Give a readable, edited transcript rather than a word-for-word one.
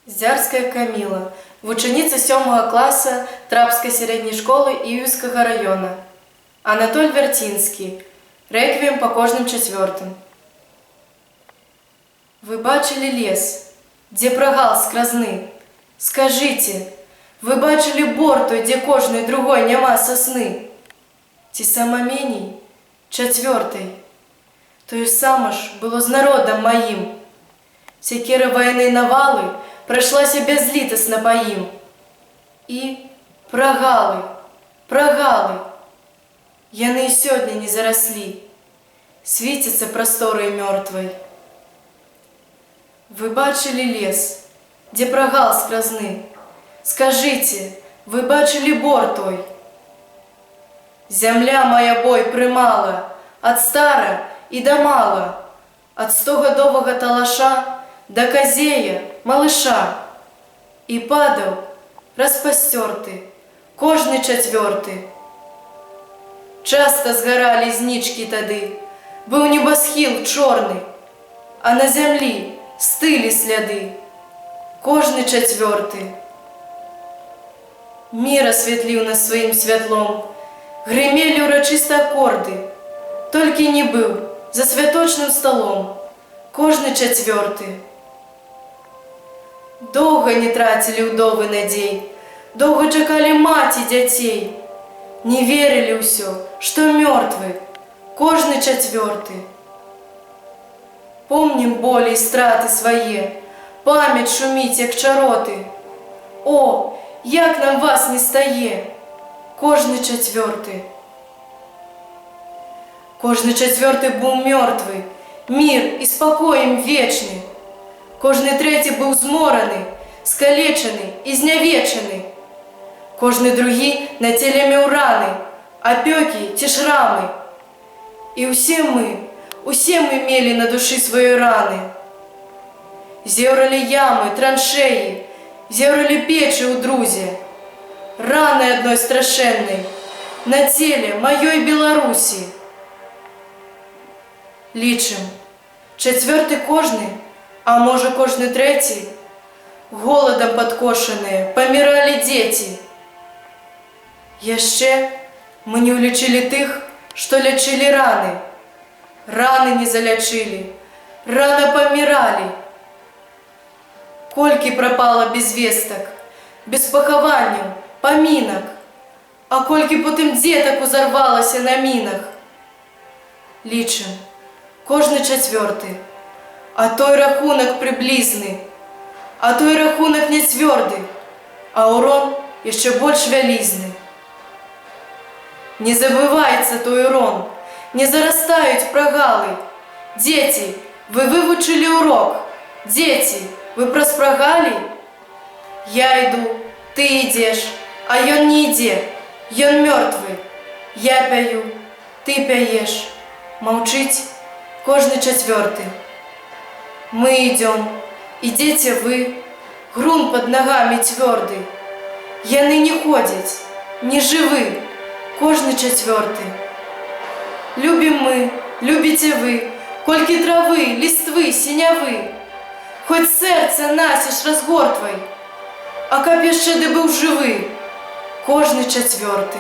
Зярская Каміла, вученіца 7 класа Трапской средней школы Июйского района. Анатоль Вертинский. Реквием по кожным четвертым. Вы бачили лес, где прогал скразны? Скажите, вы бачили бор той, где кожной другой няма сосны? Ті сама меней, четвертой, тою сама ж было з народом моим. Секера войны навалы прошлася безлітасно по ім. І прогалы, яны і сёння не заросли, світяцца просторой мертвой. Вы бачили лес, где прогал скразны? Скажите, вы бачили бор той? Земля моя бой прымала от стара и до мала, от 100-годового талаша до козея, малыша. И падал распастерты, кожны четверты. Часто сгорали знички тады, был небосхил чорный, а на землі стыли сляды, кожны четверты. Мир осветлил нас своим святлом, гремели урочисто аккорды, только не был за святочным столом кожны четверты. Долго не тратили удовы надей, долго чекали мать и детей, не верили ўсё, что мертвы кожны четверты. Помним боли и страты свои, память шумить, як чароты. О, як нам вас не стае, кожны четверты. Кожны четверты был мертвый, мир и спокой им вечный. Кожны третий был змораны, скалечены и знявечены. Кожны другі на теле меў раны, опеки ці шрамы. И усе мы мели на души свои раны. Зеўрали ямы, траншеи, зеўрали печи у друзе. Раны одной страшенной на теле моей Беларуси. Лічым, четверты кожны, а може кожны третий, голодом подкошенные помирали дети. Яшчэ мы не улечили тых, что лечили раны. Раны не залечили, рано помирали. Кольки пропало без весток, без похований, поминок, а кольки потым деток узорвалося на минах. Лічым, кожны четверты, а той рахунок приблизны, а той рахунок не твердый, а урон еще больше вялизны. Не забывается той урон, не зарастают прогалы. Дети, вы вывучили урок, дети, вы проспрагали? Я иду, ты идешь, а ён не иде, ён мертвый. Я пяю, ты пяешь, молчить кожны четверты. Мы идем, идите вы, грунт под ногами твердый. Яны не ходят, не живы, кожны четверты. Любим мы, любите вы, кольки травы, листвы, синявы. Хоть сердце насіш разгортвай, а каб яшчэ ды быў живы, кожны четверты.